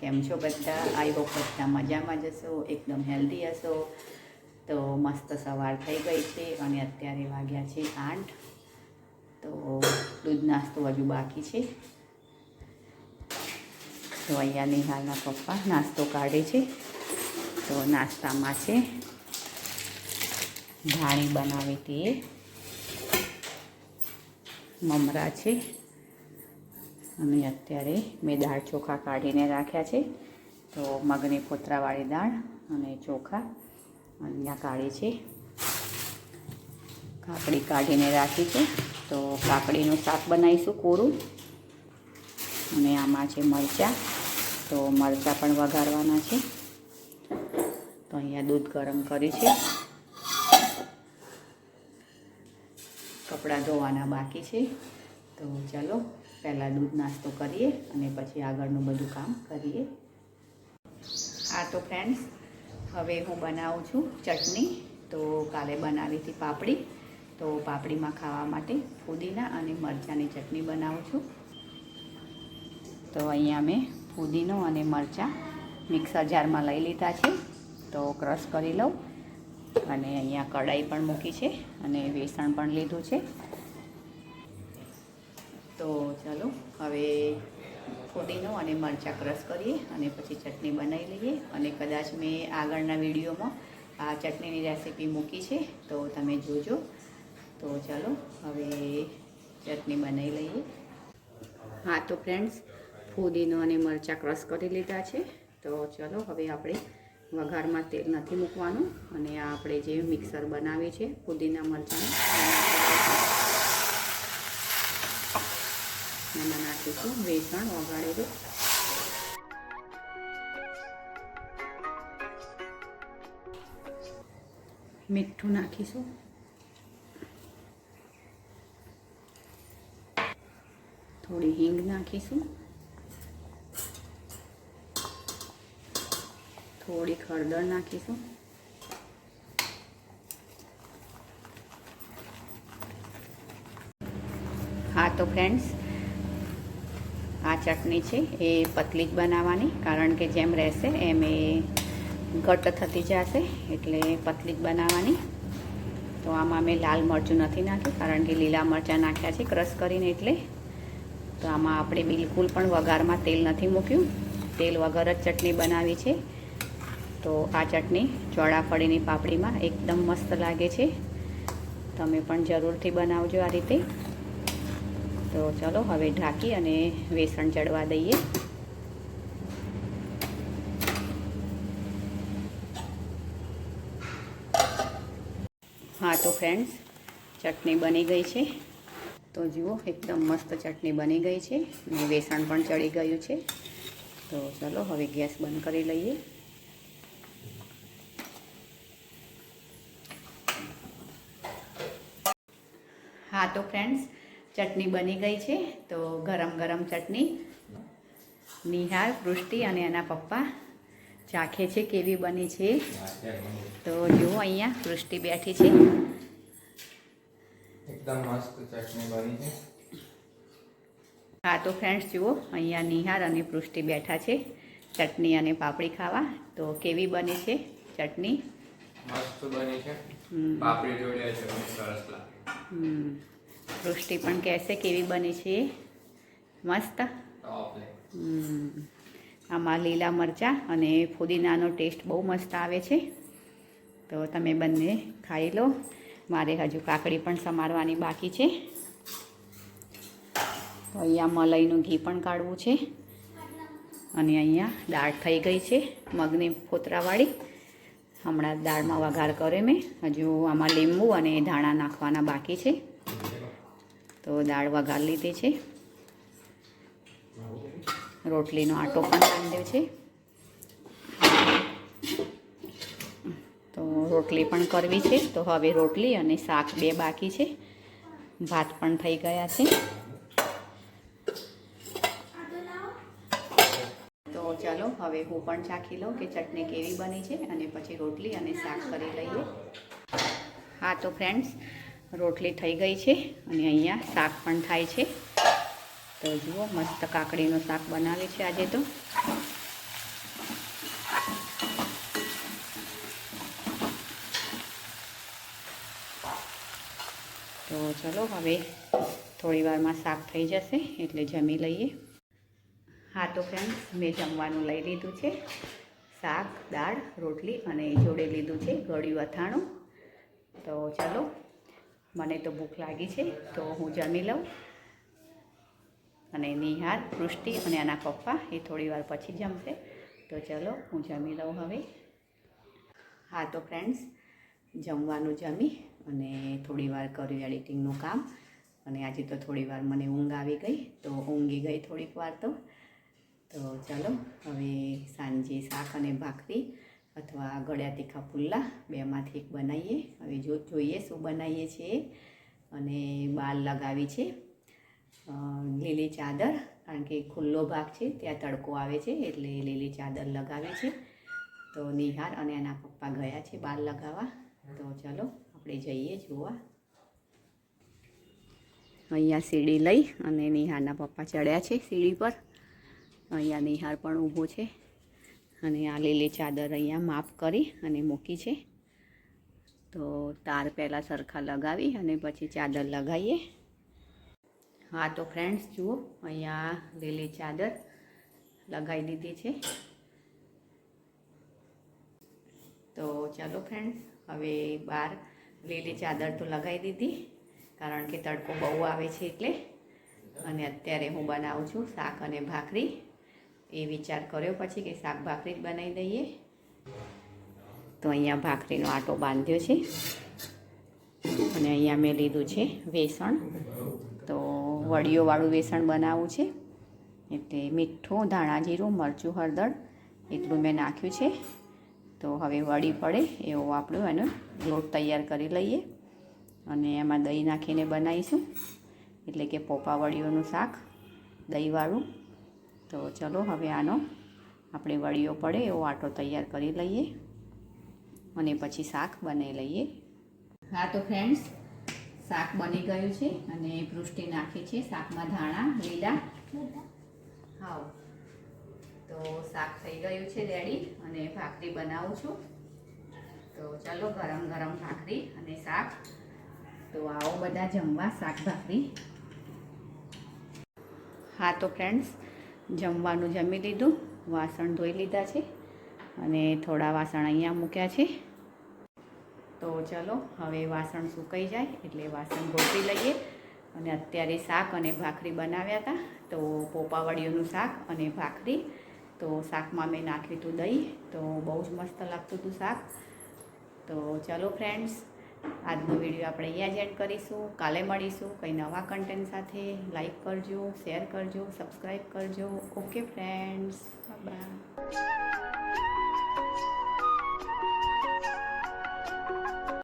કેમ છો બધા? આઈ હોપ બધા મજામાં જ હશો, એકદમ હેલ્ધી હશો. તો મસ્ત સવાર થઈ ગઈ છે અને અત્યારે વાગ્યા છે 8. તો દૂધ નાસ્તો હજુ બાકી છે. તો અહીંયા નિહાલના પપ્પા નાસ્તો કાઢે છે. તો નાસ્તામાં છે ધાણી બનાવી હતી, મમરા છે અને અત્યારે મેં દાળ ચોખા કાઢીને રાખ્યા છે. તો મગની ફોતરાવાળી દાળ અને ચોખા અહીંયા કાઢી છે. કાકડી કાઢીને રાખી છે. તો કાકડીનું શાક બનાવીશું કોરું. અને આમાં છે મરચાં, તો મરચાં પણ વઘારવાના છે. તો અહીંયા દૂધ ગરમ કર્યું છે. કપડાં ધોવાના બાકી છે. તો ચાલો પહેલાં દૂધ નાસ્તો કરીએ અને પછી આગળનું બધું કામ કરીએ. હા તો ફ્રેન્ડ્સ, હવે હું બનાવું છું ચટણી. તો કાલે બનાવી હતી પાપડી. તો પાપડીમાં ખાવા માટે ફુદીના અને મરચાંની ચટણી બનાવું છું. તો અહીંયા મેં ફુદીનો અને મરચાં મિક્સર જારમાં લઈ લીધા છે. તો ક્રશ કરી લઉં. અને અહીંયા કઢાઈ પણ મૂકી છે અને વેસણ પણ લીધું છે. તો ચાલો હવે ફુદીનો અને મરચાં ક્રશ કરીએ અને પછી ચટણી બનાવી લઈએ. અને કદાચ મેં આગળના વિડીયોમાં આ ચટણીની રેસીપી મૂકી છે, તો તમે જોજો. તો ચાલો હવે ચટણી બનાવી લઈએ. હા તો ફ્રેન્ડ્સ, ફુદીનો અને મરચાં ક્રશ કરી લીધા છે. તો ચાલો હવે આપણે વઘારમાં તેલ નથી મૂકવાનું અને આ આપણે જે મિક્સર બનાવી છે ફુદીના મરચાંનું એમાં નાખીશું વેસણ વઘારેલું. મીઠું નાખીશું. થોડી હિંગ નાખીશું. થોડી હળદર નાખીશું. હા તો ફ્રેન્ડ્સ, આ ચટણી છે એ પતલી જ બનાવવાની, કારણ કે જેમ રહેશે એમ એ ઘટ થતી જશે, એટલે પતલી જ બનાવવાની. તો આમાં મેં લાલ મરચું નથી નાખ્યું, કારણ કે લીલા મરચાં નાખ્યા છે ક્રશ કરીને એટલે. તો આમાં આપણે બિલકુલ પણ વઘારમાં તેલ નથી મૂક્યું, તેલ વગર જ ચટણી બનાવી છે. તો આ ચટણી ચોળાફળીની પાપડીમાં એકદમ મસ્ત લાગે છે. તમે પણ જરૂરથી બનાવજો આ રીતે. તો ચલો હવે ઢાંકી અને વેસણ ચડવા દઈએ. હા તો ફ્રેન્ડ્સ, ચટણી બની ગઈ છે. તો જુઓ એકદમ મસ્ત ચટણી બની ગઈ છે અને વેસણ પણ ચડી ગયું છે. તો ચલો હવે ગેસ બંધ કરી લઈએ. હા તો ફ્રેન્ડ્સ, ચટણી બની ગઈ છે. તો ગરમ ગરમ ચટણી નિહાલ, પૃષ્ટિ અને એના પપ્પા ચાખે છે કેવી બની છે. તો જુઓ અહીંયા પૃષ્ટિ બેઠી છે. એકદમ મસ્ત ચટણી બની છે. હા તો ફ્રેન્ડ્સ જુઓ, અહીંયા નિહાર અને પૃષ્ટિ બેઠા છે ચટણી અને પાપડી ખાવા. તો કેવી બની છે ચટણી? મસ્ત બની છે. પાપડી જોડે છે, સરસ લાગે. પૃષ્ટિ પણ કહેશે કેવી બની છે. મસ્ત. આમાં લીલા મરચાં અને ફુદીનાનો ટેસ્ટ બહુ મસ્ત આવે છે. તો તમે બંને ખાઈ લો. મારે હજુ કાકડી પણ સમારવાની બાકી છે. તો અહીંયા મલાઈનું ઘી પણ કાઢવું છે. અને અહીંયા દાળ થઈ ગઈ છે મગની ફોતરાવાળી. હમણાં દાળમાં વઘાર કર્યો મેં. હજુ આમાં લીંબુ અને ધાણા નાખવાના બાકી છે. તો દાળ વઘાર લીધી છે. રોટલીનો આટો પણ બાંધ્યો છે. તો રોટલી પણ કરવી છે. તો હવે રોટલી અને શાક 2 બાકી છે. ભાત પણ થઈ ગયા છે. તો ચાલો હવે હું પણ ચાખી લઉં કે ચટણી કેવી બની છે અને પછી રોટલી અને શાક કરી લઈએ. હા તો ફ્રેન્ડ્સ, રોટલી થઈ ગઈ છે અને અહીંયા શાક પણ થાય છે. તો જુઓ મસ્ત કાકડીનું શાક બનાવ્યું છે આજે. તો તો ચલો હવે થોડી વારમાં શાક થઈ જશે એટલે જમી લઈએ. હા તો ફ્રેન્ડ્સ, મેં જમવાનું લઈ લીધું છે. શાક, દાળ, રોટલી અને જોડે લીધું છે ગળ્યું અથાણું. તો ચલો, મને તો ભૂખ લાગી છે તો હું જમી લઉં. અને નિહાર, પૃષ્ટિ અને આના પપ્પા એ થોડી વાર પછી જમશે. તો ચલો હું જમી લઉં હવે. હા તો ફ્રેન્ડ્સ, જમવાનું જમી અને થોડી વાર કર્યું એડિટિંગનું કામ. અને આજે તો થોડી વાર મને ઊંઘ આવી ગઈ તો ઊંઘી ગઈ થોડીક વાર. તો ચાલો હવે સાંજે શાક અને ભાખરી અથવા ગળ્યા તીખા પુલ્લા બેમાંથી એક બનાવીએ. હવે જોઈએ શું બનાવીએ છીએ. અને બાર લગાવી છે લીલી ચાદર, કારણ કે ખુલ્લો ભાગ છે ત્યાં તડકો આવે છે એટલે લીલી ચાદર લગાવે છે. તો નિહાર અને એના પપ્પા ગયા છે બહાર લગાવવા. તો ચલો આપણે જઈએ જોવા. અહીંયા સીડી લઈ અને નિહારના પપ્પા ચડ્યા છે સીડી પર. અહીંયા નિહાર પણ ઊભો છે અને આ લીલી ચાદર અહીંયા માપ કરી અને મૂકી છે. તો તાર પહેલાં સરખા લગાવી અને પછી ચાદર લગાવીએ. હા તો ફ્રેન્ડ્સ જુઓ, અહીંયા લીલી ચાદર લગાવી દીધી છે. તો ચાલો ફ્રેન્ડ્સ, હવે બહાર લીલી ચાદર તો લગાવી દીધી કારણ કે તડકો બહુ આવે છે એટલે. અને અત્યારે હું બનાવું છું શાક અને ભાખરી. એ વિચાર કર્યો પછી કે શાક ભાખરી જ બનાવી દઈએ. તો અહીંયા ભાખરીનો આટો બાંધ્યો છે અને અહીંયા મેં લીધું છે વેસણ. તો વડીઓવાળું વેસણ બનાવવું છે એટલે મીઠું, ધાણા જીરું, મરચું, હળદર એટલું મેં નાખ્યું છે. તો હવે વળી પડે એવો આપણું એનો લોટ તૈયાર કરી લઈએ અને એમાં દહીં નાખીને બનાવીશું, એટલે કે પોપા વડીઓનું શાક દહીંવાળું. તો ચલો હવે આનો આપણે વડીઓ પડે એવો આટો તૈયાર કરી લઈએ અને પછી શાક બનાવી લઈએ. હા તો ફ્રેન્ડ્સ, શાક બની ગયું છે અને પૃષ્ટિ નાખી છે શાકમાં ધાણા લીલા. હા, તો શાક થઈ ગયું છે રેડી અને ભાખરી બનાવું છું. તો ચલો ગરમ ગરમ ભાખરી અને શાક. તો આવો બધા જમવા શાક ભાખરી. હા તો ફ્રેન્ડ્સ, જમવાનું જમી લીધું, વાસણ ધોઈ લીધા છે અને થોડા વાસણ અહીંયા મૂક્યા છે. તો ચલો હવે વાસણ સુકાઈ જાય એટલે વાસણ ગોઠવી લઈએ. અને અત્યારે શાક અને ભાખરી બનાવ્યા હતા, તો પોપાવડીઓનું શાક અને ભાખરી. તો શાકમાં મેં નાખ્યું હતું દહીં, તો બહુ જ મસ્ત લાગતું હતું શાક. તો ચલો ફ્રેન્ડ્સ, આજનો વિડીયો આપણે અહીંયા જ એડ કરીશું. કાલે મળીશું કંઈ નવા કન્ટેન્ટ સાથે. લાઈક કરજો, શેર કરજો, સબસ્ક્રાઈબ કરજો. Okay friends, by.